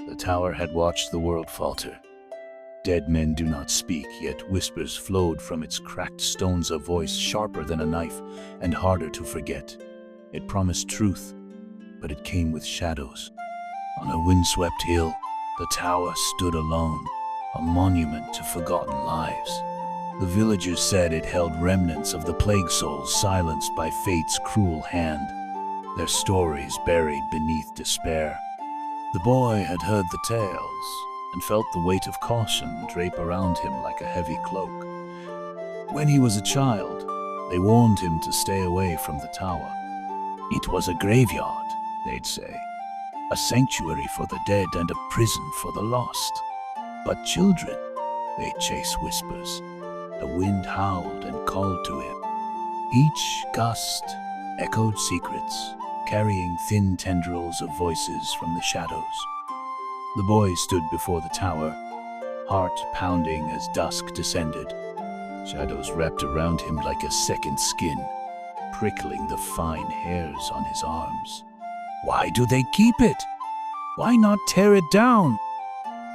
The tower had watched the world falter. Dead men do not speak, yet whispers flowed from its cracked stones, a voice sharper than a knife and harder to forget. It promised truth, but it came with shadows. On a windswept hill, the tower stood alone, a monument to forgotten lives. The villagers said it held remnants of the plague souls silenced by fate's cruel hand, their stories buried beneath despair. The boy had heard the tales and felt the weight of caution drape around him like a heavy cloak. When he was a child, they warned him to stay away from the tower. It was a graveyard, they'd say, a sanctuary for the dead and a prison for the lost. But children, they'd chase whispers. The wind howled and called to him. Each gust echoed secrets, carrying thin tendrils of voices from the shadows. The boy stood before the tower, heart pounding as dusk descended. Shadows wrapped around him like a second skin, prickling the fine hairs on his arms. "Why do they keep it? Why not tear it down?"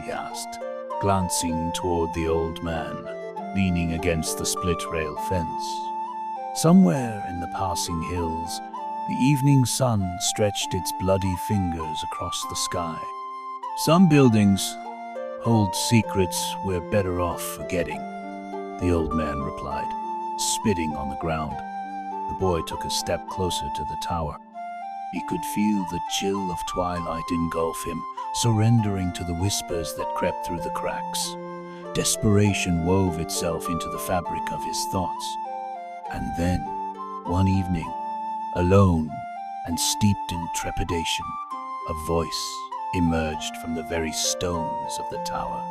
he asked, glancing toward the old man, leaning against the split-rail fence. Somewhere in the passing hills, the evening sun stretched its bloody fingers across the sky. "Some buildings hold secrets we're better off forgetting," the old man replied, spitting on the ground. The boy took a step closer to the tower. He could feel the chill of twilight engulf him, surrendering to the whispers that crept through the cracks. Desperation wove itself into the fabric of his thoughts. And then, one evening, alone and steeped in trepidation, a voice emerged from the very stones of the tower,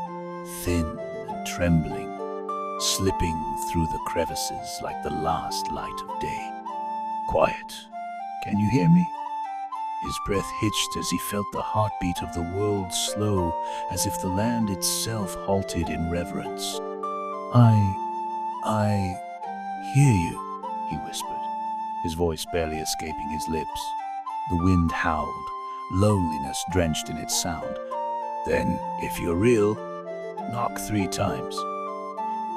thin and trembling, slipping through the crevices like the last light of day. "Quiet, can you hear me?" His breath hitched as he felt the heartbeat of the world slow, as if the land itself halted in reverence. I hear you," he whispered, his voice barely escaping his lips. The wind howled, loneliness drenched in its sound. "Then, if you're real, knock 3 times.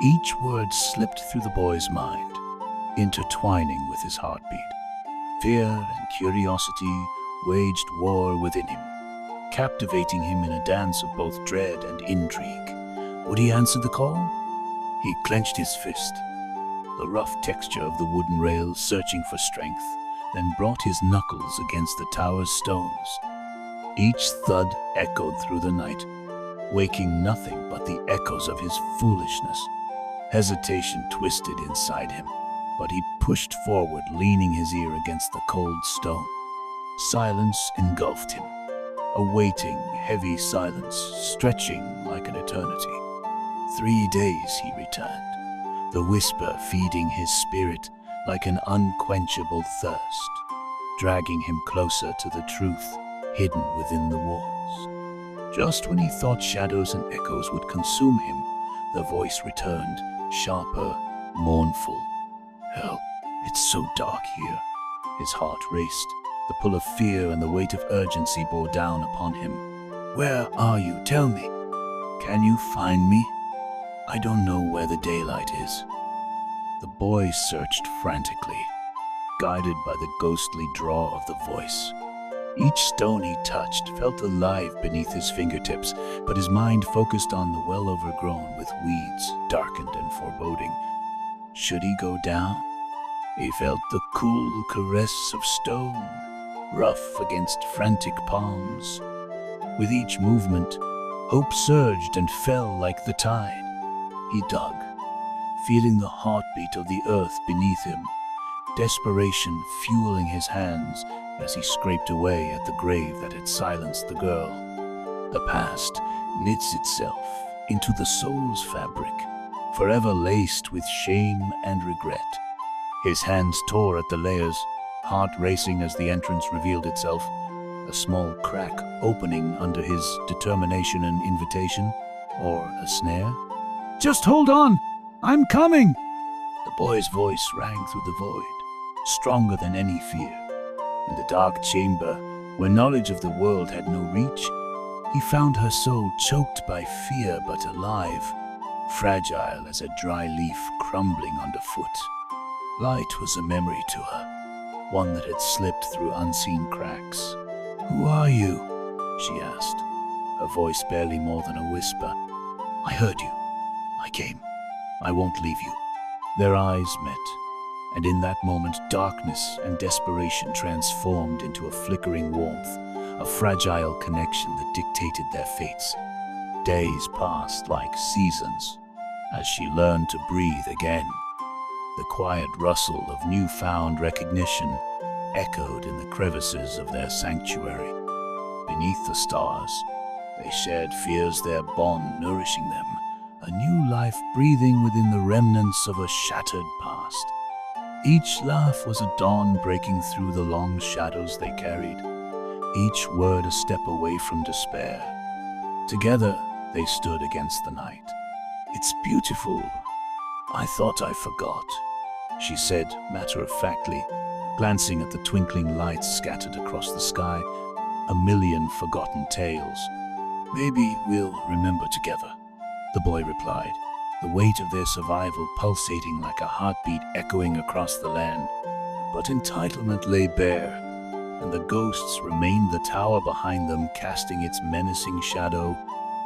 Each word slipped through the boy's mind, intertwining with his heartbeat. Fear and curiosity waged war within him, captivating him in a dance of both dread and intrigue. Would he answer the call? He clenched his fist, the rough texture of the wooden rails searching for strength, then brought his knuckles against the tower's stones. Each thud echoed through the night, waking nothing but the echoes of his foolishness. Hesitation twisted inside him, but he pushed forward, leaning his ear against the cold stone. Silence engulfed him, a waiting, heavy silence stretching like an eternity. 3 days he returned, the whisper feeding his spirit like an unquenchable thirst, dragging him closer to the truth hidden within the walls. Just when he thought shadows and echoes would consume him, the voice returned, sharper, mournful. "Hell, it's so dark here." His heart raced. The pull of fear and the weight of urgency bore down upon him. "Where are you? Tell me. Can you find me? I don't know where the daylight is." The boy searched frantically, guided by the ghostly draw of the voice. Each stone he touched felt alive beneath his fingertips, but his mind focused on the well overgrown with weeds, darkened and foreboding. Should he go down? He felt the cool caress of stone, rough against frantic palms. With each movement, hope surged and fell like the tide. He dug, feeling the heartbeat of the earth beneath him, desperation fueling his hands as he scraped away at the grave that had silenced the girl. The past knits itself into the soul's fabric, forever laced with shame and regret. His hands tore at the layers, heart racing as the entrance revealed itself, a small crack opening under his determination and invitation, or a snare. "Just hold on! I'm coming!" The boy's voice rang through the void, stronger than any fear. In the dark chamber, where knowledge of the world had no reach, He found her soul choked by fear but alive, fragile as a dry leaf crumbling underfoot. Light was a memory to her, one that had slipped through unseen cracks. "Who are you?" she asked, her voice barely more than a whisper. "I heard you. I came. I won't leave you." Their eyes met, and in that moment darkness and desperation transformed into a flickering warmth, a fragile connection that dictated their fates. Days passed like seasons as she learned to breathe again. The quiet rustle of newfound recognition echoed in the crevices of their sanctuary. Beneath the stars, they shared fears, their bond nourishing them, a new life breathing within the remnants of a shattered past. Each laugh was a dawn breaking through the long shadows they carried, each word a step away from despair. Together, they stood against the night. "It's beautiful. I thought I forgot," she said matter-of-factly, glancing at the twinkling lights scattered across the sky, a million forgotten tales. "Maybe we'll remember together," the boy replied, the weight of their survival pulsating like a heartbeat echoing across the land. But entitlement lay bare, and the ghosts remained the tower behind them, casting its menacing shadow,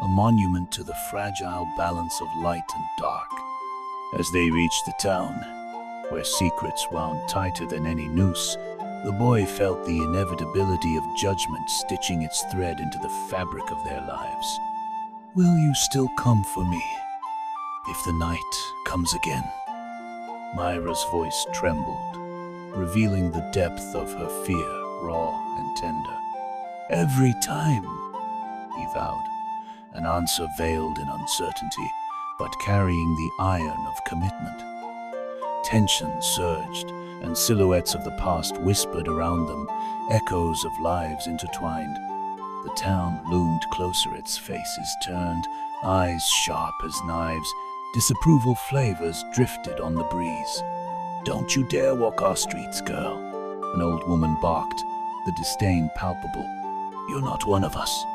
a monument to the fragile balance of light and dark. As they reached the town, where secrets wound tighter than any noose, the boy felt the inevitability of judgment stitching its thread into the fabric of their lives. "Will you still come for me if the night comes again?" Myra's voice trembled, revealing the depth of her fear, raw and tender. "Every time," he vowed, an answer veiled in uncertainty, but carrying the iron of commitment. Tension surged, and silhouettes of the past whispered around them, echoes of lives intertwined. The town loomed closer, its faces turned, eyes sharp as knives, disapproval flavors drifted on the breeze. "Don't you dare walk our streets, girl," an old woman barked, the disdain palpable. "You're not one of us."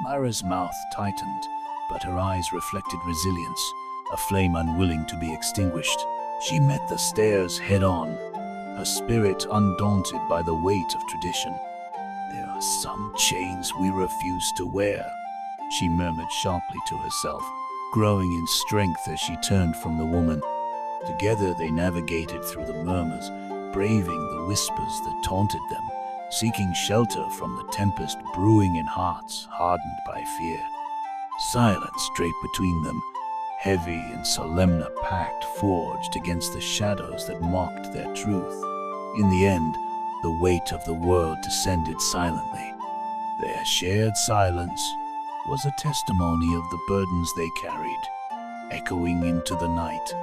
Myra's mouth tightened, but her eyes reflected resilience, a flame unwilling to be extinguished. She met the stares head-on, her spirit undaunted by the weight of tradition. "There are some chains we refuse to wear," she murmured sharply to herself, growing in strength as she turned from the woman. Together they navigated through the murmurs, braving the whispers that taunted them, seeking shelter from the tempest brewing in hearts hardened by fear. Silence draped between them, heavy and solemn, a pact forged against the shadows that mocked their truth. In the end, the weight of the world descended silently. Their shared silence was a testimony of the burdens they carried, echoing into the night,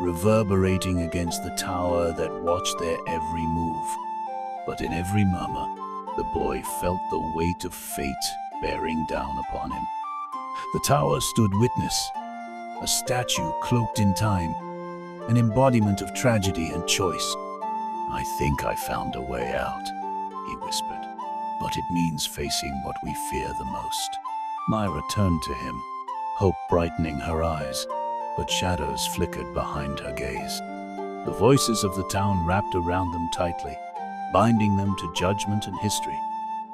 reverberating against the tower that watched their every move. But in every murmur, the boy felt the weight of fate bearing down upon him. The tower stood witness, a statue cloaked in time, an embodiment of tragedy and choice. "I think I found a way out," he whispered, "but it means facing what we fear the most." Myra turned to him, hope brightening her eyes, but shadows flickered behind her gaze. The voices of the town wrapped around them tightly, binding them to judgment and history.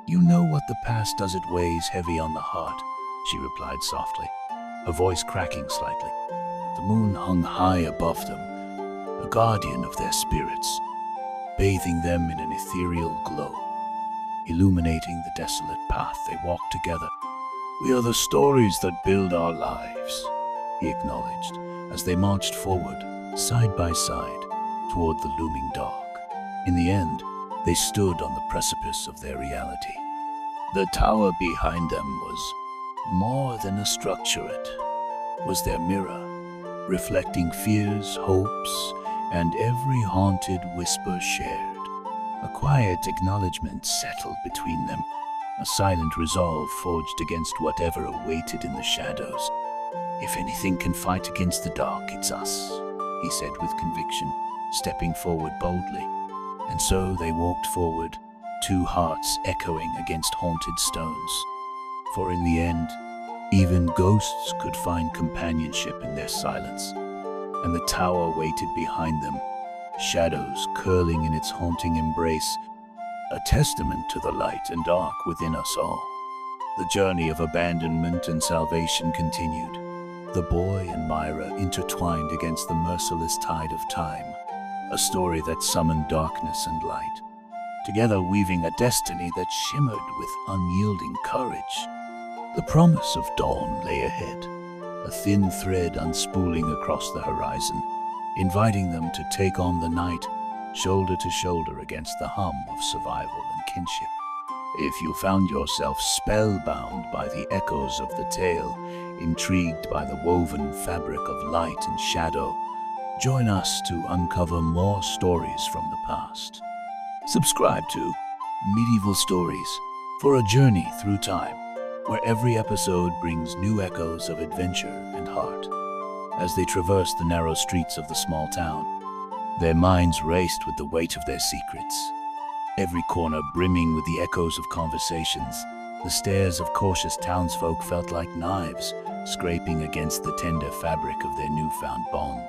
"You know what the past does, it weighs heavy on the heart," she replied softly, her voice cracking slightly. The moon hung high above them, a guardian of their spirits, bathing them in an ethereal glow, illuminating the desolate path they walked together. "We are the stories that build our lives," he acknowledged, as they marched forward, side by side, toward the looming dark. In the end, they stood on the precipice of their reality. The tower behind them was more than a structure. It was their mirror, reflecting fears, hopes, and every haunted whisper shared. A quiet acknowledgement settled between them, a silent resolve forged against whatever awaited in the shadows. "If anything can fight against the dark, it's us," he said with conviction, stepping forward boldly. And so they walked forward, two hearts echoing against haunted stones. For in the end, even ghosts could find companionship in their silence, and the tower waited behind them, shadows curling in its haunting embrace, a testament to the light and dark within us all. The journey of abandonment and salvation continued, the boy and Myra intertwined against the merciless tide of time, a story that summoned darkness and light, together weaving a destiny that shimmered with unyielding courage. The promise of dawn lay ahead, a thin thread unspooling across the horizon, inviting them to take on the night, shoulder to shoulder against the hum of survival and kinship. If you found yourself spellbound by the echoes of the tale, intrigued by the woven fabric of light and shadow, join us to uncover more stories from the past. Subscribe to Medieval Stories for a journey through time, where every episode brings new echoes of adventure and heart. As they traverse the narrow streets of the small town, their minds raced with the weight of their secrets. Every corner brimming with the echoes of conversations, the stares of cautious townsfolk felt like knives scraping against the tender fabric of their newfound bond.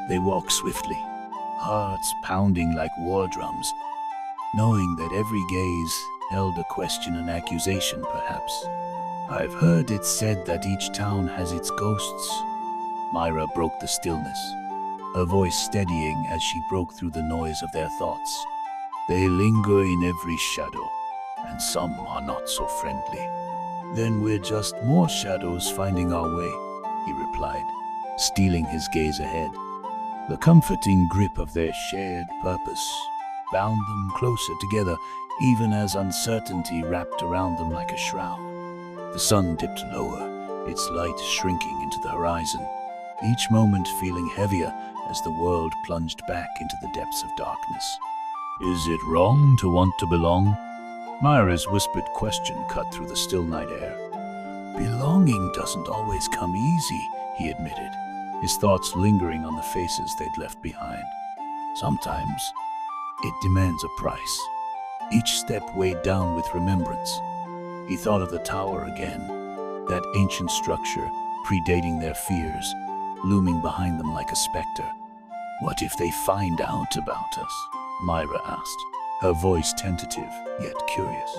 They walked swiftly, hearts pounding like war drums, knowing that every gaze held a question and accusation, perhaps. I've heard it said that each town has its ghosts. Myra broke the stillness, her voice steadying as she broke through the noise of their thoughts. They linger in every shadow, and some are not so friendly. Then we're just more shadows finding our way, he replied, stealing his gaze ahead. The comforting grip of their shared purpose bound them closer together, even as uncertainty wrapped around them like a shroud. The sun dipped lower, its light shrinking into the horizon, each moment feeling heavier as the world plunged back into the depths of darkness. Is it wrong to want to belong? Myra's whispered question cut through the still night air. Belonging doesn't always come easy, he admitted, his thoughts lingering on the faces they'd left behind. Sometimes it demands a price, each step weighed down with remembrance. He thought of the tower again, that ancient structure predating their fears, looming behind them like a specter. What if they find out about us? Myra asked, her voice tentative yet curious.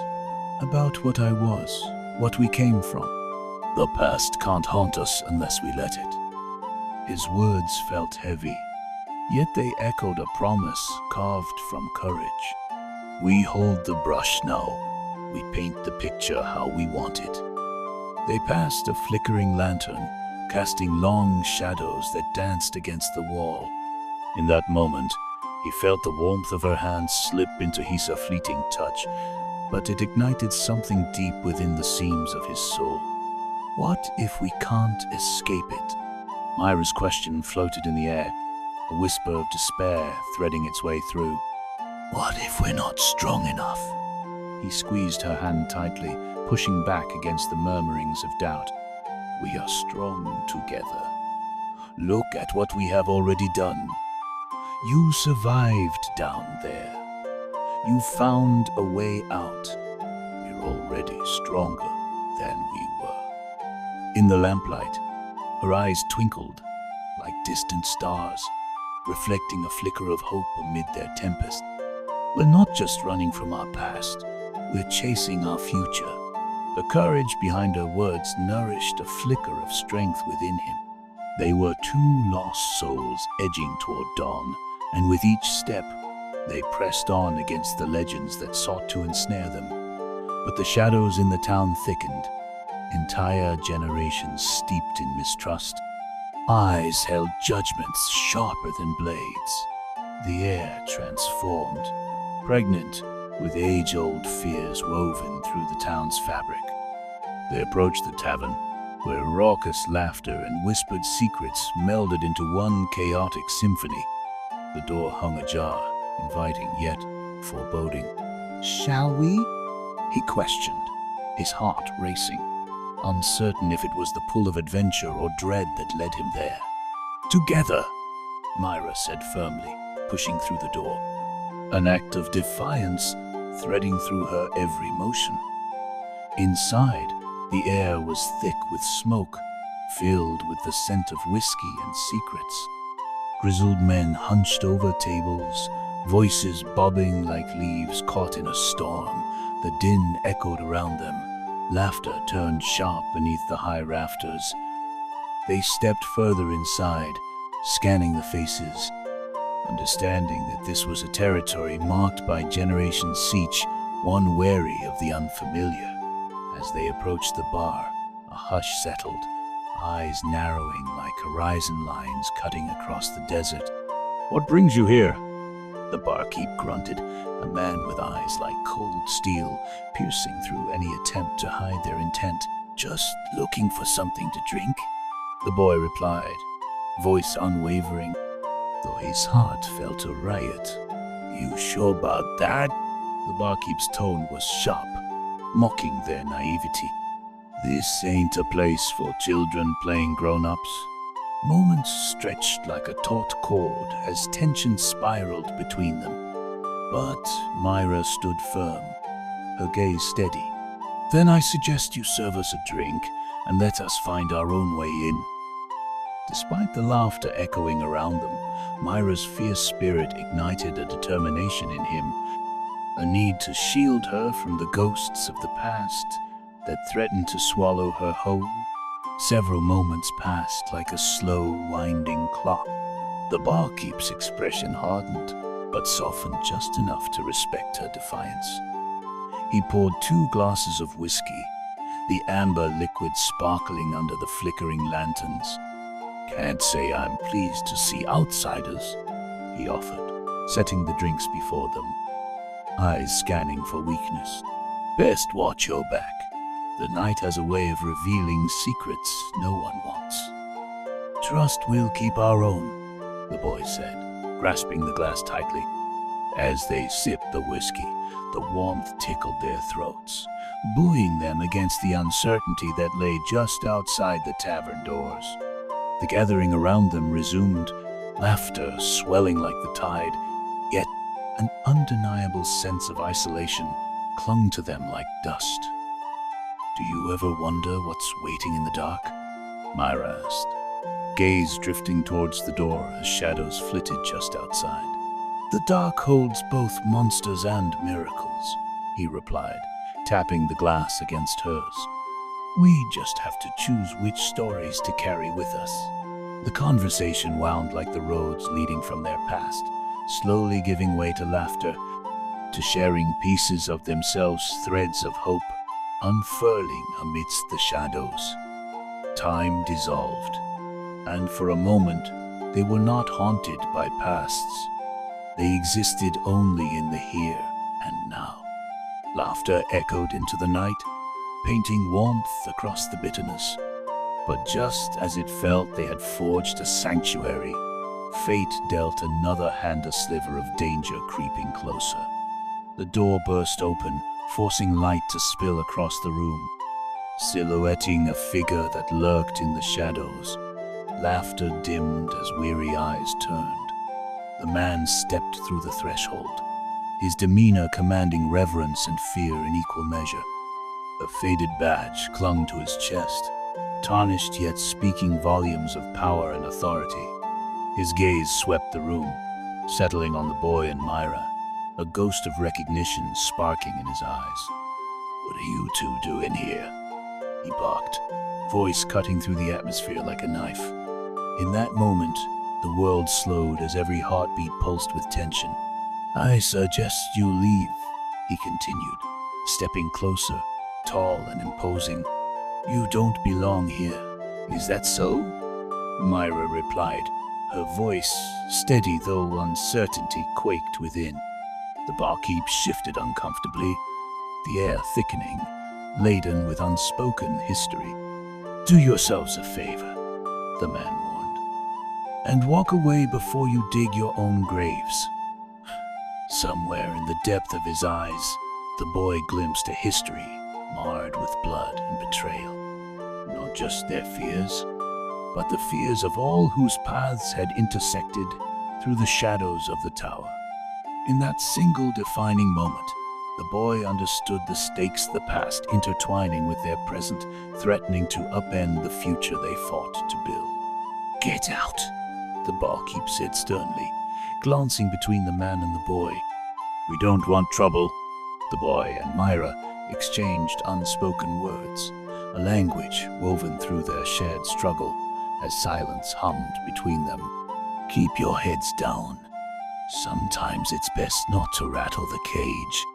About what I was, what we came from. The past can't haunt us unless we let it. His words felt heavy, yet they echoed a promise carved from courage. We hold the brush now. We paint the picture how we want it. They passed a flickering lantern, casting long shadows that danced against the wall. In that moment, he felt the warmth of her hand slip into his fleeting touch, but it ignited something deep within the seams of his soul. What if we can't escape it? Myra's question floated in the air, a whisper of despair threading its way through. What if we're not strong enough? He squeezed her hand tightly, pushing back against the murmurings of doubt. We are strong together. Look at what we have already done. You survived down there. You found a way out. We're already stronger than we were. In the lamplight, her eyes twinkled like distant stars, reflecting a flicker of hope amid their tempest. We're not just running from our past, we're chasing our future. The courage behind her words nourished a flicker of strength within him. They were two lost souls edging toward dawn, and with each step, they pressed on against the legends that sought to ensnare them. But the shadows in the town thickened, entire generations steeped in mistrust. Eyes held judgments sharper than blades. The air transformed, pregnant with age-old fears woven through the town's fabric. They approached the tavern, where raucous laughter and whispered secrets melded into one chaotic symphony. The door hung ajar, inviting yet foreboding. Shall we? He questioned, his heart racing, uncertain if it was the pull of adventure or dread that led him there. Together, Myra said firmly, pushing through the door, an act of defiance threading through her every motion. Inside, The air was thick with smoke, filled with the scent of whiskey and secrets. Grizzled men hunched over tables, voices bobbing like leaves caught in a storm. The din echoed around them. Laughter turned sharp beneath the high rafters. They stepped further inside, scanning the faces, understanding that this was a territory marked by Generation Siege, one wary of the unfamiliar. As they approached the bar, a hush settled, eyes narrowing like horizon lines cutting across the desert. "What brings you here?" The barkeep grunted, a man with eyes like cold steel, piercing through any attempt to hide their intent. "Just looking for something to drink," the boy replied, voice unwavering, though his heart felt a riot. "You sure about that?" The barkeep's tone was sharp, mocking their naivety. "This ain't a place for children playing grown-ups." Moments stretched like a taut cord as tension spiraled between them. But Myra stood firm, her gaze steady. "Then I suggest you serve us a drink and let us find our own way in." Despite the laughter echoing around them, Myra's fierce spirit ignited a determination in him, a need to shield her from the ghosts of the past that threatened to swallow her whole. Several moments passed like a slow, winding clock. The barkeep's expression hardened, but softened just enough to respect her defiance. He poured 2 glasses of whiskey, the amber liquid sparkling under the flickering lanterns. "Can't say I'm pleased to see outsiders," he offered, setting the drinks before them, eyes scanning for weakness. "Best watch your back. The night has a way of revealing secrets no one wants." "Trust we'll keep our own," the boy said, grasping the glass tightly. As they sipped the whiskey, the warmth tickled their throats, buoying them against the uncertainty that lay just outside the tavern doors. The gathering around them resumed, laughter swelling like the tide, yet an undeniable sense of isolation clung to them like dust. "Do you ever wonder what's waiting in the dark?" Myra asked, gaze drifting towards the door as shadows flitted just outside. "The dark holds both monsters and miracles," he replied, tapping the glass against hers. "We just have to choose which stories to carry with us." The conversation wound like the roads leading from their past, slowly giving way to laughter, to sharing pieces of themselves, threads of hope, unfurling amidst the shadows. Time dissolved, and for a moment they were not haunted by pasts. They existed only in the here and now. Laughter echoed into the night, painting warmth across the bitterness. But just as it felt they had forged a sanctuary, fate dealt another hand, a sliver of danger creeping closer. The door burst open, forcing light to spill across the room, silhouetting a figure that lurked in the shadows. Laughter dimmed as weary eyes turned. The man stepped through the threshold, his demeanor commanding reverence and fear in equal measure. A faded badge clung to his chest, tarnished yet speaking volumes of power and authority. His gaze swept the room, settling on the boy and Myra, a ghost of recognition sparking in his eyes. "What are you two doing here?" he barked, voice cutting through the atmosphere like a knife. In that moment, the world slowed as every heartbeat pulsed with tension. "I suggest you leave," he continued, stepping closer, tall and imposing. "You don't belong here. Is that so?" Myra replied, her voice steady though uncertainty quaked within. The barkeep shifted uncomfortably, the air thickening, laden with unspoken history. "Do yourselves a favor," the man warned, "and walk away before you dig your own graves." Somewhere in the depth of his eyes, the boy glimpsed a history marred with blood and betrayal. Not just their fears, but the fears of all whose paths had intersected through the shadows of the tower. In that single defining moment, The boy understood the stakes of the past intertwining with their present, threatening to upend the future they fought to build. "Get out," the barkeep said sternly, glancing between the man and the boy. "We don't want trouble." The boy and Myra exchanged unspoken words, a language woven through their shared struggle as silence hummed between them. "Keep your heads down. Sometimes it's best not to rattle the cage,"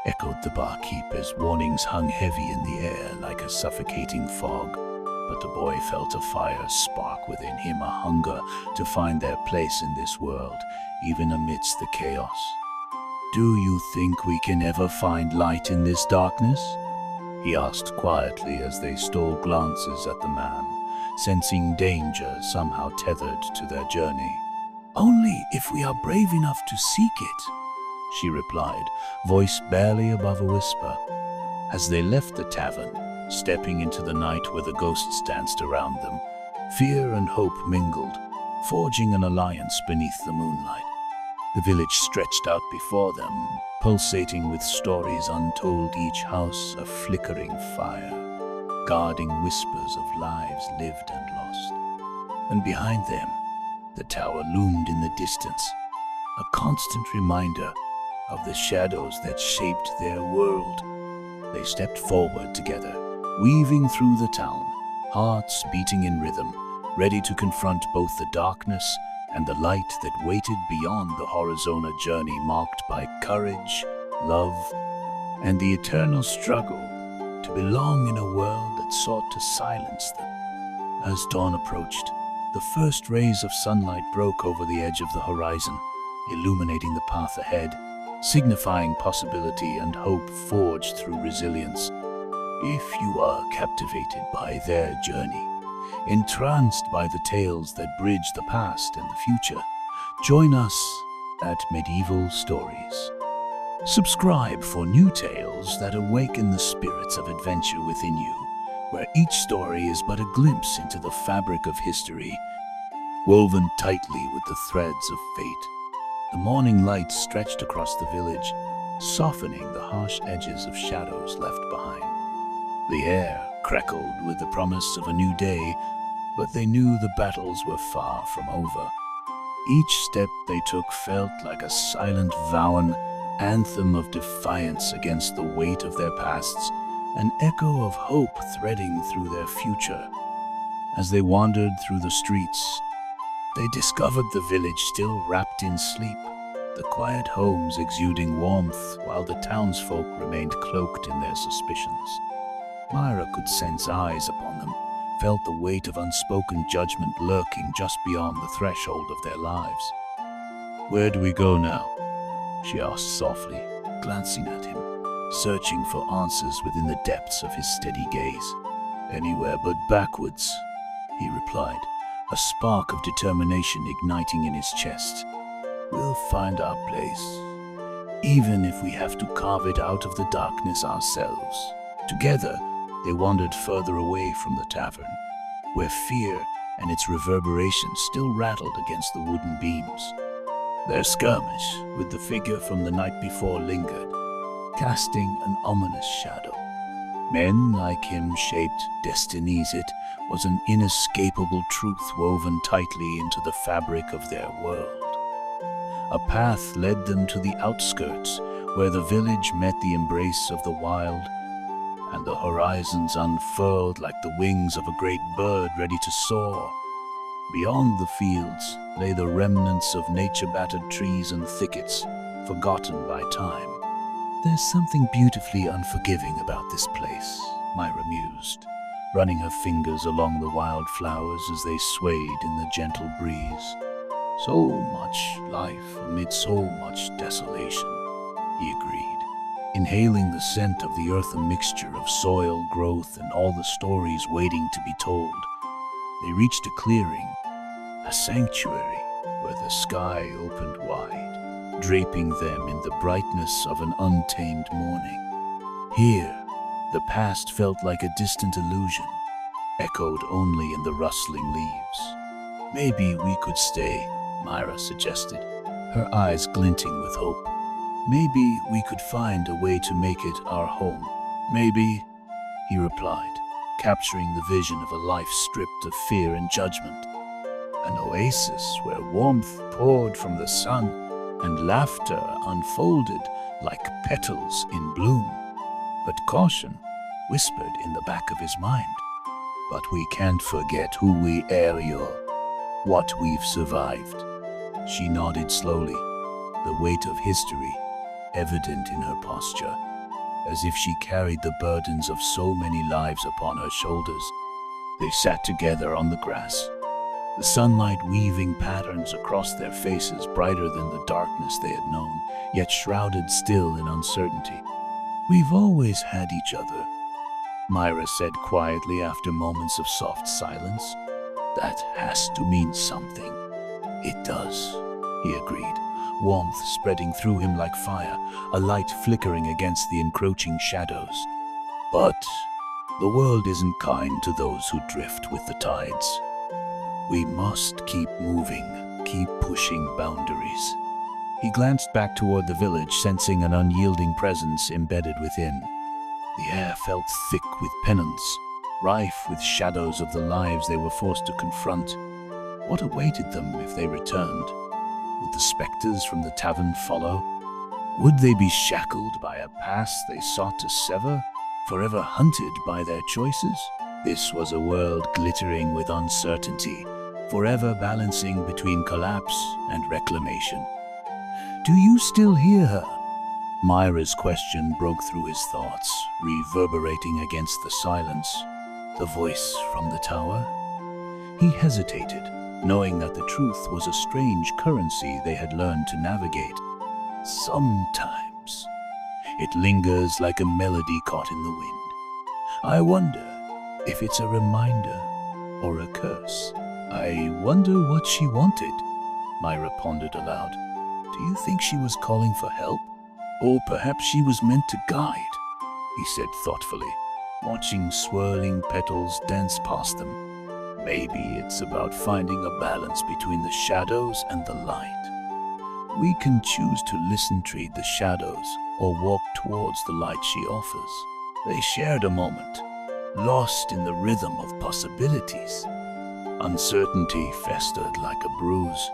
echoed the barkeep as warnings hung heavy in the air like a suffocating fog. But the boy felt a fire spark within him, a hunger to find their place in this world, even amidst the chaos. "Do you think we can ever find light in this darkness?" he asked quietly as they stole glances at the man, sensing danger somehow tethered to their journey. "Only if we are brave enough to seek it," she replied, voice barely above a whisper. As they left the tavern, stepping into the night where the ghosts danced around them, fear and hope mingled, forging an alliance beneath the moonlight. The village stretched out before them, pulsating with stories untold, each house a flickering fire, guarding whispers of lives lived and lost. And behind them, the tower loomed in the distance, a constant reminder of the shadows that shaped their world. They stepped forward together, weaving through the town, hearts beating in rhythm, ready to confront both the darkness and the light that waited beyond the horizon, a journey marked by courage, love, and the eternal struggle to belong in a world that sought to silence them. As dawn approached, the first rays of sunlight broke over the edge of the horizon, illuminating the path ahead, signifying possibility and hope forged through resilience. If you are captivated by their journey, entranced by the tales that bridge the past and the future, join us at Medieval Stories. Subscribe for new tales that awaken the spirits of adventure within you, where each story is but a glimpse into the fabric of history, woven tightly with the threads of fate. The morning light stretched across the village, softening the harsh edges of shadows left behind. The air crackled with the promise of a new day, but they knew the battles were far from over. Each step they took felt like a silent vow, an anthem of defiance against the weight of their pasts, an echo of hope threading through their future. As they wandered through the streets, they discovered the village still wrapped in sleep, the quiet homes exuding warmth while the townsfolk remained cloaked in their suspicions. Myra could sense eyes upon them, felt the weight of unspoken judgment lurking just beyond the threshold of their lives. "Where do we go now?" she asked softly, glancing at him, searching for answers within the depths of his steady gaze. "Anywhere but backwards," he replied, a spark of determination igniting in his chest. "We'll find our place, even if we have to carve it out of the darkness ourselves." Together, they wandered further away from the tavern, where fear and its reverberations still rattled against the wooden beams. Their skirmish with the figure from the night before lingered, casting an ominous shadow. Men like him shaped destinies. It was an inescapable truth woven tightly into the fabric of their world. A path led them to the outskirts, where the village met the embrace of the wild, and the horizons unfurled like the wings of a great bird ready to soar. Beyond the fields lay the remnants of nature-battered trees and thickets, forgotten by time. "There's something beautifully unforgiving about this place," Myra mused, running her fingers along the wild flowers as they swayed in the gentle breeze. "So much life amid so much desolation," he agreed, inhaling the scent of the earth, a mixture of soil, growth, and all the stories waiting to be told. They reached a clearing, a sanctuary where the sky opened wide, draping them in the brightness of an untamed morning. Here, the past felt like a distant illusion, echoed only in the rustling leaves. "Maybe we could stay," Myra suggested, her eyes glinting with hope. Maybe we could find a way to make it our home. Maybe, he replied, capturing the vision of a life stripped of fear and judgment. An oasis where warmth poured from the sun and laughter unfolded like petals in bloom. But caution whispered in the back of his mind. But we can't forget who we Ariel, what we've survived. She nodded slowly, the weight of history evident in her posture, as if she carried the burdens of so many lives upon her shoulders. They sat together on the grass, the sunlight weaving patterns across their faces brighter than the darkness they had known, yet shrouded still in uncertainty. "We've always had each other," Myra said quietly after moments of soft silence. "That has to mean something." "It does," he agreed, warmth spreading through him like fire, a light flickering against the encroaching shadows. "But the world isn't kind to those who drift with the tides. We must keep moving, keep pushing boundaries." He glanced back toward the village, sensing an unyielding presence embedded within. The air felt thick with penance, rife with shadows of the lives they were forced to confront. What awaited them if they returned? Would the specters from the tavern follow? Would they be shackled by a past they sought to sever, forever hunted by their choices? This was a world glittering with uncertainty, forever balancing between collapse and reclamation. "Do you still hear her?" Myra's question broke through his thoughts, reverberating against the silence. The voice from the tower? He hesitated, knowing that the truth was a strange currency they had learned to navigate. "Sometimes it lingers like a melody caught in the wind. I wonder if it's a reminder or a curse." "I wonder what she wanted," Myra pondered aloud. "Do you think she was calling for help? Or perhaps she was meant to guide?" he said thoughtfully, watching swirling petals dance past them. "Maybe it's about finding a balance between the shadows and the light. We can choose to listen to the shadows or walk towards the light she offers." They shared a moment, lost in the rhythm of possibilities. Uncertainty festered like a bruise,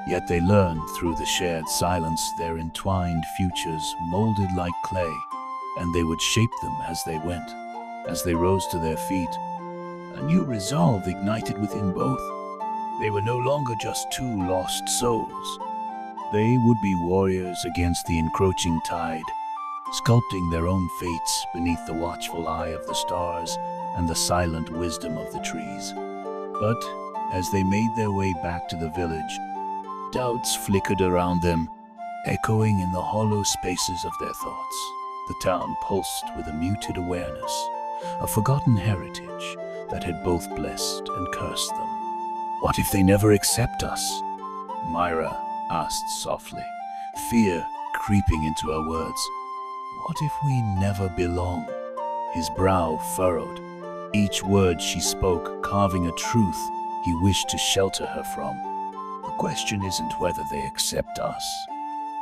yet they learned through the shared silence their entwined futures molded like clay, and they would shape them as they went. As they rose to their feet, a new resolve ignited within both. They were no longer just two lost souls. They would be warriors against the encroaching tide, sculpting their own fates beneath the watchful eye of the stars and the silent wisdom of the trees. But as they made their way back to the village, doubts flickered around them, echoing in the hollow spaces of their thoughts. The town pulsed with a muted awareness, a forgotten heritage that had both blessed and cursed them. "What if they never accept us?" Myra asked softly, fear creeping into her words. "What if we never belong?" His brow furrowed, each word she spoke carving a truth he wished to shelter her from. The question isn't whether they accept us,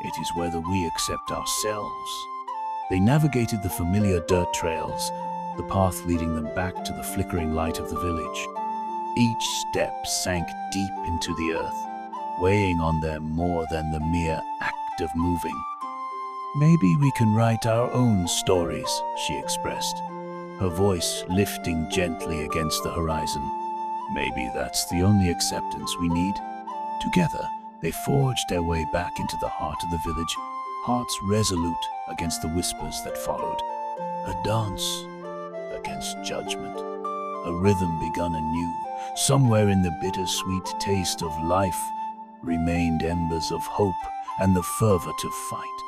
it is whether we accept ourselves. They navigated the familiar dirt trails, the path leading them back to the flickering light of the village. Each step sank deep into the earth, weighing on them more than the mere act of moving. "Maybe we can write our own stories," she expressed, her voice lifting gently against the horizon. "Maybe that's the only acceptance we need." Together, they forged their way back into the heart of the village, hearts resolute against the whispers that followed. A dance against judgment, a rhythm begun anew. Somewhere in the bittersweet taste of life remained embers of hope and the fervor to fight.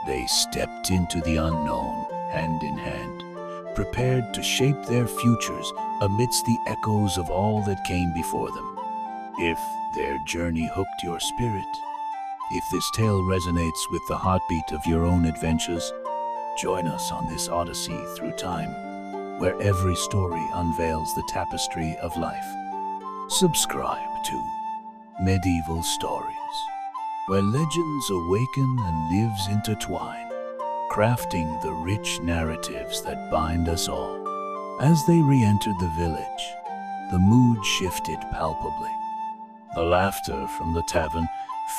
They stepped into the unknown, hand in hand, prepared to shape their futures amidst the echoes of all that came before them. If their journey hooked your spirit, if this tale resonates with the heartbeat of your own adventures, join us on this odyssey through time, where every story unveils the tapestry of life. Subscribe to Medieval Stories. where legends awaken and lives intertwine, crafting the rich narratives that bind us all. As they re-entered the village, the mood shifted palpably. The laughter from the tavern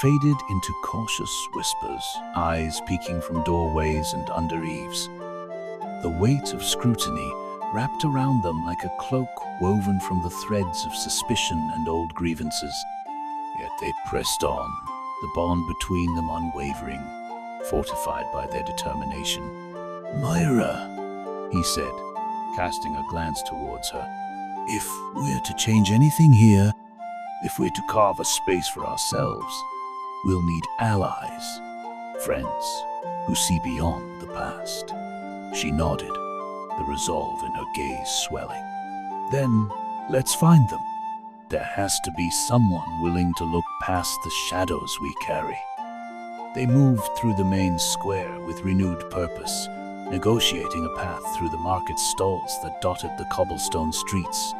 faded into cautious whispers, eyes peeking from doorways and under eaves. The weight of scrutiny wrapped around them like a cloak woven from the threads of suspicion and old grievances. Yet they pressed on, the bond between them unwavering, fortified by their determination. "Myra," he said, casting a glance towards her, "if we're to change anything here, if we're to carve a space for ourselves, we'll need allies, friends who see beyond the past." She nodded, the resolve in her gaze swelling. "Then let's find them. There has to be someone willing to look past the shadows we carry." They moved through the main square with renewed purpose, negotiating a path through the market stalls that dotted the cobblestone streets.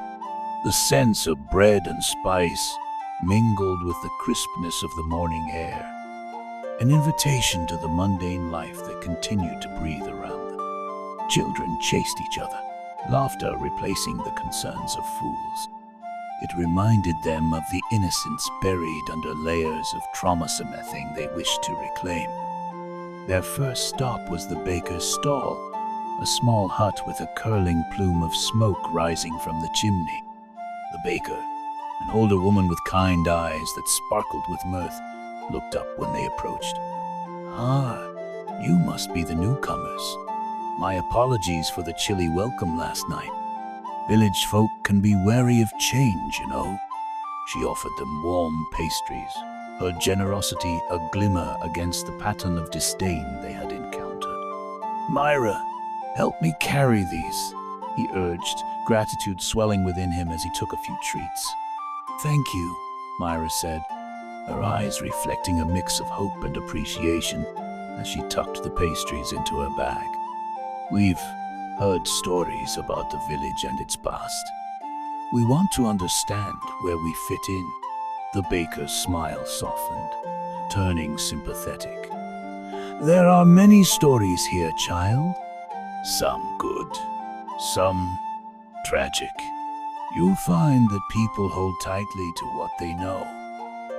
The sense of bread and spice mingled with the crispness of the morning air, an invitation to the mundane life that continued to breathe around them. Children chased each other, laughter replacing the concerns of fools. It reminded them of the innocence buried under layers of trauma-something they wished to reclaim. Their first stop was the baker's stall, a small hut with a curling plume of smoke rising from the chimney. The baker, an older woman with kind eyes that sparkled with mirth, looked up when they approached. "Ah, you must be the newcomers. My apologies for the chilly welcome last night. Village folk can be wary of change, you know." She offered them warm pastries, her generosity a glimmer against the pattern of disdain they had encountered. "Myra, help me carry these," he urged, gratitude swelling within him as he took a few treats. "Thank you," Myra said, her eyes reflecting a mix of hope and appreciation as she tucked the pastries into her bag. "We've heard stories about the village and its past. We want to understand where we fit in." The baker's smile softened, turning sympathetic. "There are many stories here, child. Some good, some tragic. You'll find that people hold tightly to what they know.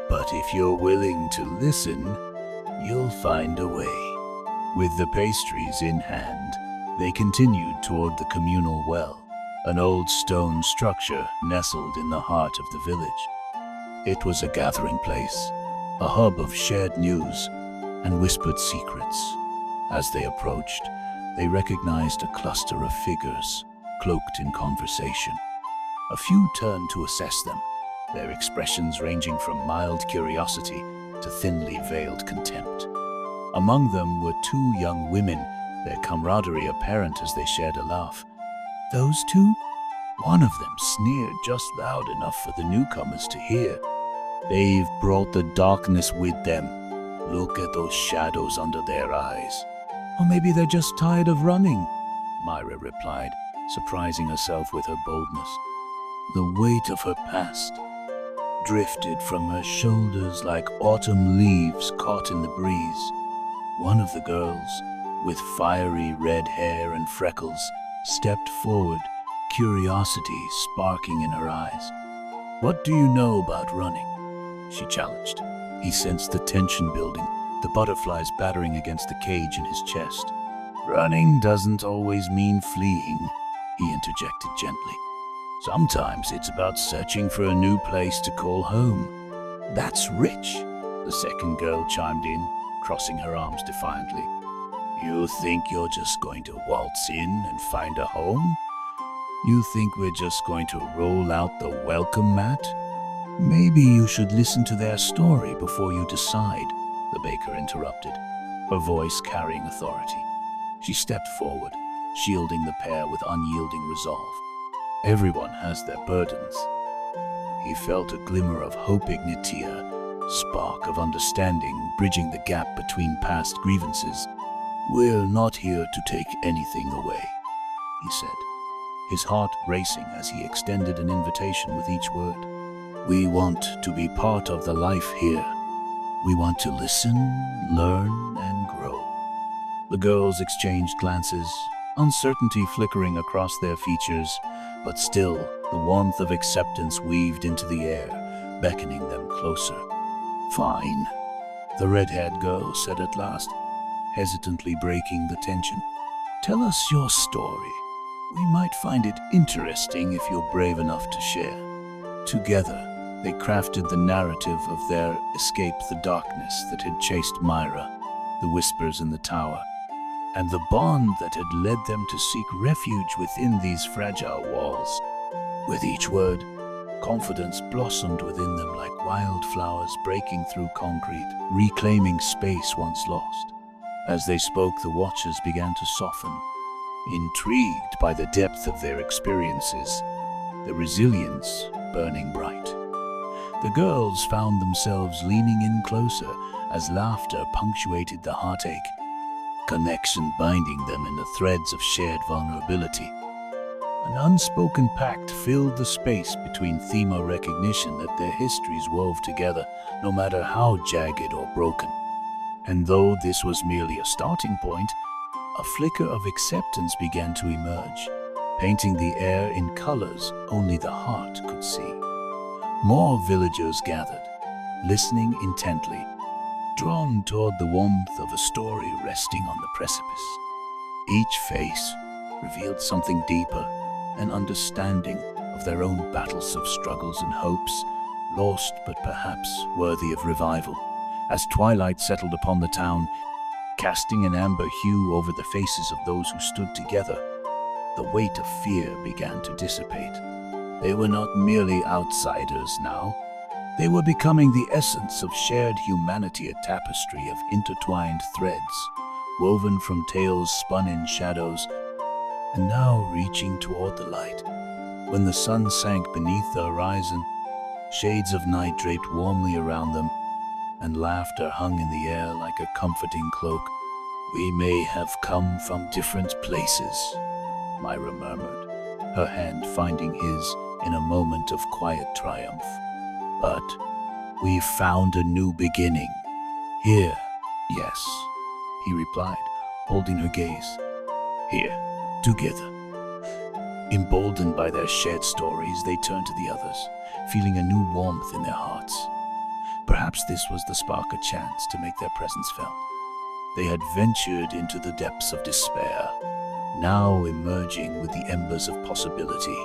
But if you're willing to listen, you'll find a way." With the pastries in hand, they continued toward the communal well, an old stone structure nestled in the heart of the village. It was a gathering place, a hub of shared news and whispered secrets. As they approached, they recognized a cluster of figures, cloaked in conversation. A few turned to assess them, their expressions ranging from mild curiosity to thinly veiled contempt. Among them were two young women, their camaraderie apparent as they shared a laugh. "Those two?" One of them sneered just loud enough for the newcomers to hear. "They've brought the darkness with them. Look at those shadows under their eyes." "Or maybe they're just tired of running," Myra replied, surprising herself with her boldness. The weight of her past drifted from her shoulders like autumn leaves caught in the breeze. One of the girls, with fiery red hair and freckles, stepped forward, curiosity sparking in her eyes. "What do you know about running?" she challenged. He sensed the tension building, the butterflies battering against the cage in his chest. "Running doesn't always mean fleeing," he interjected gently. "Sometimes it's about searching for a new place to call home." "That's rich," the second girl chimed in, crossing her arms defiantly. "You think you're just going to waltz in and find a home? You think we're just going to roll out the welcome mat? Maybe you should listen to their story before you decide," the baker interrupted, her voice carrying authority. She stepped forward, shielding the pair with unyielding resolve. Everyone has their burdens. He felt a glimmer of hope, Ignitia, spark of understanding, bridging the gap between past grievances. "We're not here to take anything away," he said, his heart racing as he extended an invitation with each word. "We want to be part of the life here, We want to listen, learn, and grow. The girls exchanged glances, uncertainty flickering across their features, but still the warmth of acceptance weaved into the air, beckoning them closer. "Fine," the red-haired girl said at last, hesitantly breaking the tension. "Tell us your story. We might find it interesting if you're brave enough to share." Together, they crafted the narrative of their escape, the darkness that had chased Myra, the whispers in the tower, and the bond that had led them to seek refuge within these fragile walls. With each word, confidence blossomed within them like wildflowers breaking through concrete, reclaiming space once lost. As they spoke, the watchers began to soften, intrigued by the depth of their experiences, the resilience burning bright. The girls found themselves leaning in closer as laughter punctuated the heartache, connection binding them in the threads of shared vulnerability. An unspoken pact filled the space between them, a recognition that their histories wove together, no matter how jagged or broken. And though this was merely a starting point, a flicker of acceptance began to emerge, painting the air in colors only the heart could see. More villagers gathered, listening intently, drawn toward the warmth of a story resting on the precipice. Each face revealed something deeper, an understanding of their own battles of struggles and hopes, lost but perhaps worthy of revival. As twilight settled upon the town, casting an amber hue over the faces of those who stood together, the weight of fear began to dissipate. They were not merely outsiders now. They were becoming the essence of shared humanity, a tapestry of intertwined threads, woven from tales spun in shadows, and now reaching toward the light. When the sun sank beneath the horizon, shades of night draped warmly around them, and laughter hung in the air like a comforting cloak. "We may have come from different places," Myra murmured, her hand finding his in a moment of quiet triumph. "But we've found a new beginning. Here, yes," he replied, holding her gaze. "Here, together." Emboldened by their shared stories, they turned to the others, feeling a new warmth in their hearts. Perhaps this was the spark, a chance to make their presence felt. They had ventured into the depths of despair, now emerging with the embers of possibility,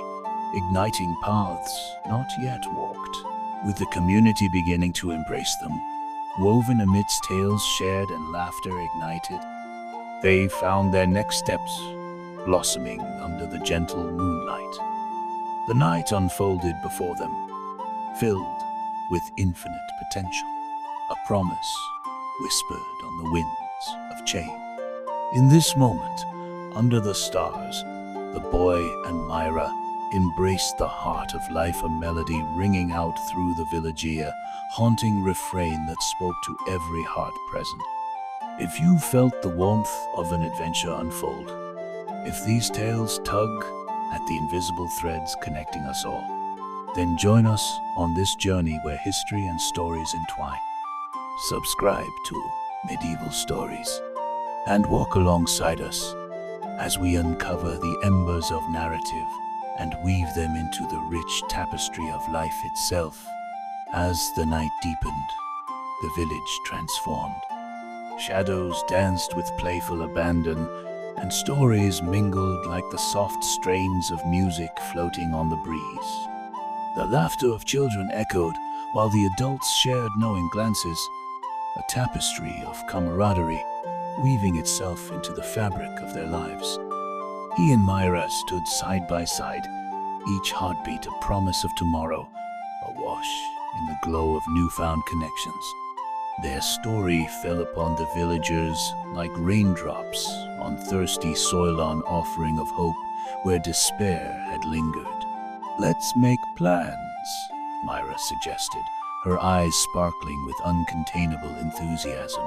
igniting paths not yet walked, with the community beginning to embrace them. Woven amidst tales shared and laughter ignited, they found their next steps blossoming under the gentle moonlight. The night unfolded before them, filled with infinite potential, a promise whispered on the winds of change. In this moment, under the stars, the boy and Myra embraced the heart of life, a melody ringing out through the village ear, haunting refrain that spoke to every heart present. If you felt the warmth of an adventure unfold, if these tales tug at the invisible threads connecting us all, then join us on this journey where history and stories entwine. Subscribe to Medieval Stories and walk alongside us as we uncover the embers of narrative and weave them into the rich tapestry of life itself. As the night deepened, the village transformed. Shadows danced with playful abandon, and stories mingled like the soft strains of music floating on the breeze. The laughter of children echoed, while the adults shared knowing glances, a tapestry of camaraderie weaving itself into the fabric of their lives. He and Myra stood side by side, each heartbeat a promise of tomorrow, awash in the glow of newfound connections. Their story fell upon the villagers like raindrops on thirsty soil, an offering of hope where despair had lingered. "Let's make plans," Myra suggested, her eyes sparkling with uncontainable enthusiasm.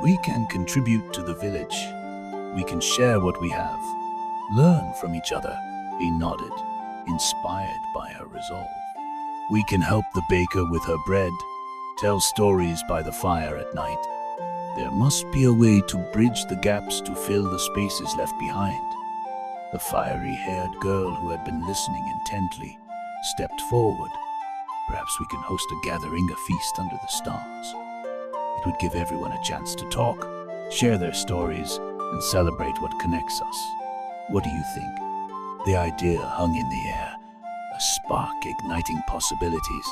"We can contribute to the village. We can share what we have, learn from each other." He nodded, inspired by her resolve. "We can help the baker with her bread, tell stories by the fire at night. There must be a way to bridge the gaps to fill the spaces left behind. The fiery-haired girl who had been listening intently stepped forward. Perhaps we can host a gathering, a feast under the stars. It would give everyone a chance to talk, share their stories, and celebrate what connects us. What do you think? The idea hung in the air, a spark igniting possibilities.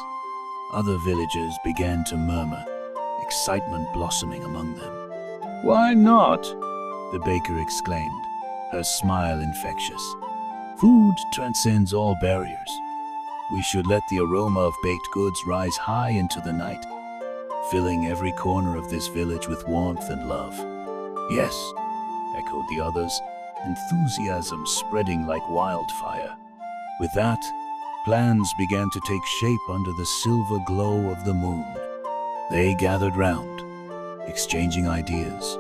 Other villagers began to murmur, excitement blossoming among them. "Why not?" the baker exclaimed, her smile infectious. "Food transcends all barriers. We should let the aroma of baked goods rise high into the night, filling every corner of this village with warmth and love." "Yes," echoed the others, enthusiasm spreading like wildfire. With that, plans began to take shape under the silver glow of the moon. They gathered round, exchanging ideas,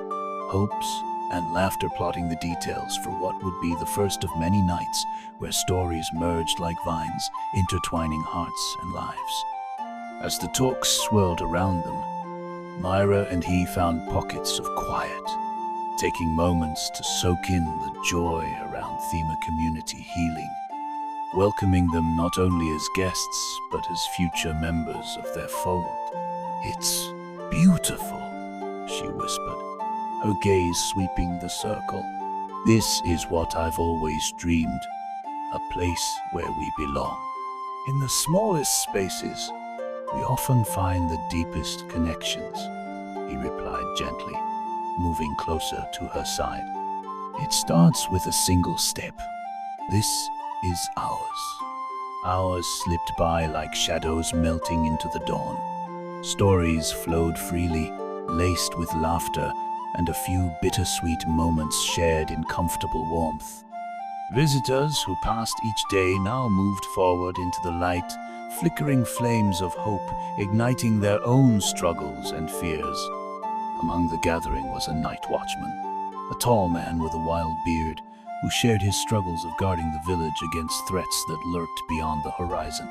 hopes, and laughter, plotting the details for what would be the first of many nights where stories merged like vines, intertwining hearts and lives. As the talk swirled around them, Myra and he found pockets of quiet, taking moments to soak in the joy around Thema community healing, welcoming them not only as guests, but as future members of their fold. "It's beautiful," she whispered, her gaze sweeping the circle. "This is what I've always dreamed, a place where we belong." In the smallest spaces, we often find the deepest connections, he replied gently, moving closer to her side. "It starts with a single step. This is ours." Hours slipped by like shadows melting into the dawn. Stories flowed freely, laced with laughter, and a few bittersweet moments shared in comfortable warmth. Visitors who passed each day now moved forward into the light, flickering flames of hope, igniting their own struggles and fears. Among the gathering was a night watchman, a tall man with a wild beard, who shared his struggles of guarding the village against threats that lurked beyond the horizon.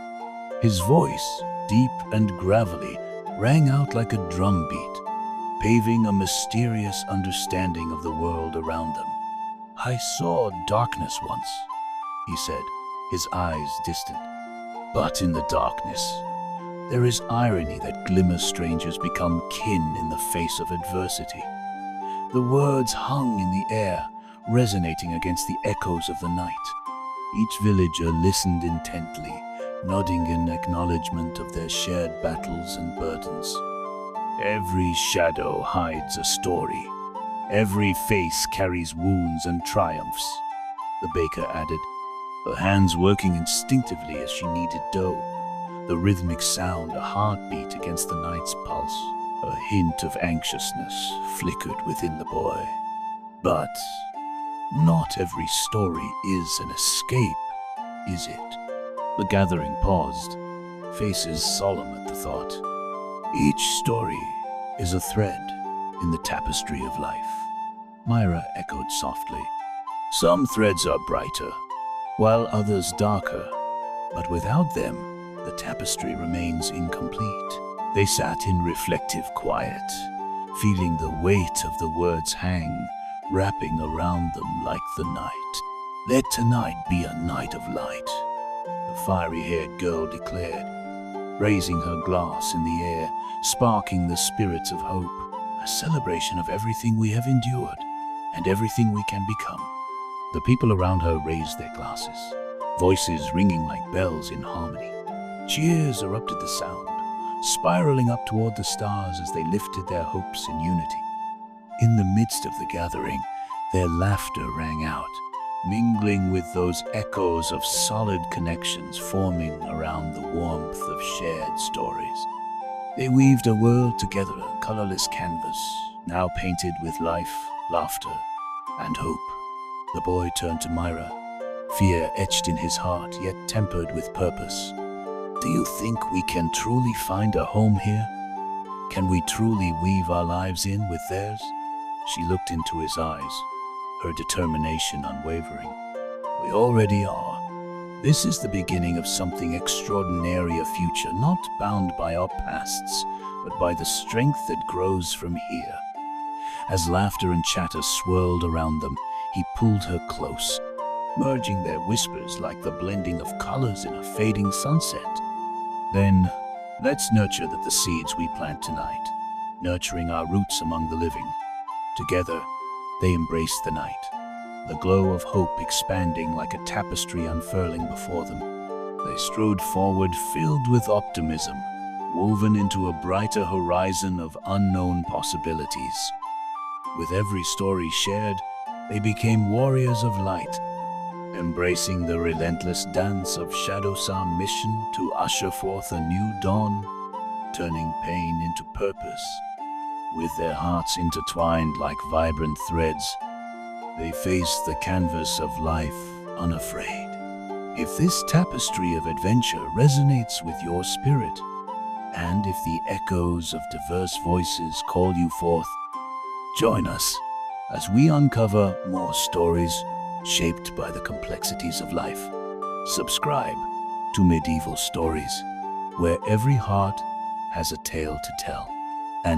His voice, deep and gravelly, rang out like a drumbeat, paving a mysterious understanding of the world around them. "I saw darkness once," he said, his eyes distant. "But in the darkness, there is irony that glimmer strangers become kin in the face of adversity." The words hung in the air, resonating against the echoes of the night. Each villager listened intently, nodding in acknowledgement of their shared battles and burdens. "Every shadow hides a story. Every face carries wounds and triumphs," the baker added, her hands working instinctively as she kneaded dough, the rhythmic sound a heartbeat against the night's pulse. A hint of anxiousness flickered within the boy. "But not every story is an escape, is it?" The gathering paused, faces solemn at the thought. "Each story is a thread in the tapestry of life," Myra echoed softly. "Some threads are brighter, while others darker, but without them, the tapestry remains incomplete." They sat in reflective quiet, feeling the weight of the words hang, wrapping around them like the night. "Let tonight be a night of light," the fiery-haired girl declared, raising her glass in the air, sparking the spirits of hope, a celebration of everything we have endured and everything we can become. The people around her raised their glasses, voices ringing like bells in harmony. Cheers erupted the sound, spiraling up toward the stars as they lifted their hopes in unity. In the midst of the gathering, their laughter rang out, mingling with those echoes of solid connections forming around the warmth of shared stories. They weaved a world together, a colorless canvas, now painted with life, laughter, and hope. The boy turned to Myra, fear etched in his heart, yet tempered with purpose. "Do you think we can truly find a home here? Can we truly weave our lives in with theirs?" She looked into his eyes, her determination unwavering. "We already are. This is the beginning of something extraordinary, a future not bound by our pasts, but by the strength that grows from here. As laughter and chatter swirled around them, he pulled her close, merging their whispers like the blending of colors in a fading sunset. Then, let's nurture the seeds we plant tonight, nurturing our roots among the living. Together, they embraced the night, the glow of hope expanding like a tapestry unfurling before them. They strode forward filled with optimism, woven into a brighter horizon of unknown possibilities. With every story shared, they became warriors of light, embracing the relentless dance of Shadowsam mission to usher forth a new dawn, turning pain into purpose. With their hearts intertwined like vibrant threads, they faced the canvas of life unafraid. If this tapestry of adventure resonates with your spirit, and if the echoes of diverse voices call you forth, join us as we uncover more stories shaped by the complexities of life. Subscribe to Medieval Stories, where every heart has a tale to tell.